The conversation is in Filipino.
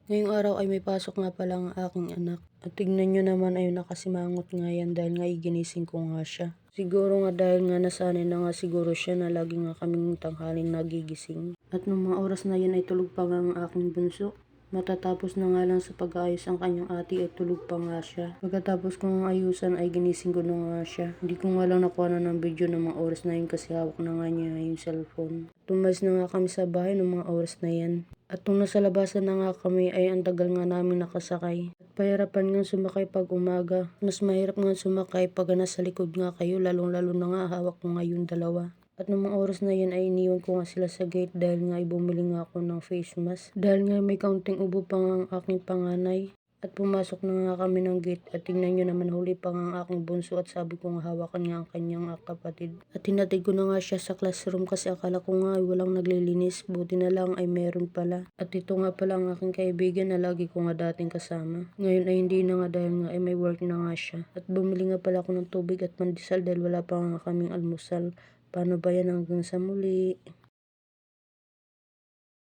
Ngayong araw ay may pasok nga pala ang aking anak. At tignan nyo naman ay nakasimangot nga yan dahil nga ginising ko nga siya. Siguro nga dahil nga nasanay na nga siguro siya na lagi nga kaming tanghaling nagigising. At nung mga oras na yun ay tulog pa nga ang aking bunso. Matatapos na nga lang sa pag-aayos ang kanyang ate at tulog pa nga siya. Pagkatapos kong ayusan ay ginising ko na nga siya. Hindi ko nga lang nakuha na ng video ng mga oras na yun kasi hawak na nga niya yung cellphone. Tumalis na nga kami sa bahay ng mga oras na yan. At nung nasa labasan na nga kami ay ang tagal nga namin nakasakay. At pahirapan nga sumakay pag umaga. Mas mahirap nga sumakay pag nasa likod nga kayo, lalong-lalo na nga hawak ko nga yung dalawa. At nung mga oras na yun ay iniwan ko nga sila sa gate dahil nga bumili nga ako ng face mask. Dahil nga may kaunting ubo pa nga ang aking panganay. At pumasok na nga kami ng gate at tingnan nyo naman huli pa nga ang aking bunso at sabi ko nga hawakan nga ang kanyang kapatid. At hinatid ko na nga siya sa classroom kasi akala ko nga ay walang naglilinis. Buti na lang ay meron pala. At ito nga pala ang aking kaibigan na lagi ko nga dating kasama. Ngayon ay hindi na nga dahil nga ay may work na nga siya. At bumili nga pala ako ng tubig at pandesal dahil wala pa nga kaming almusal. Paano ba yan hanggang sa muli?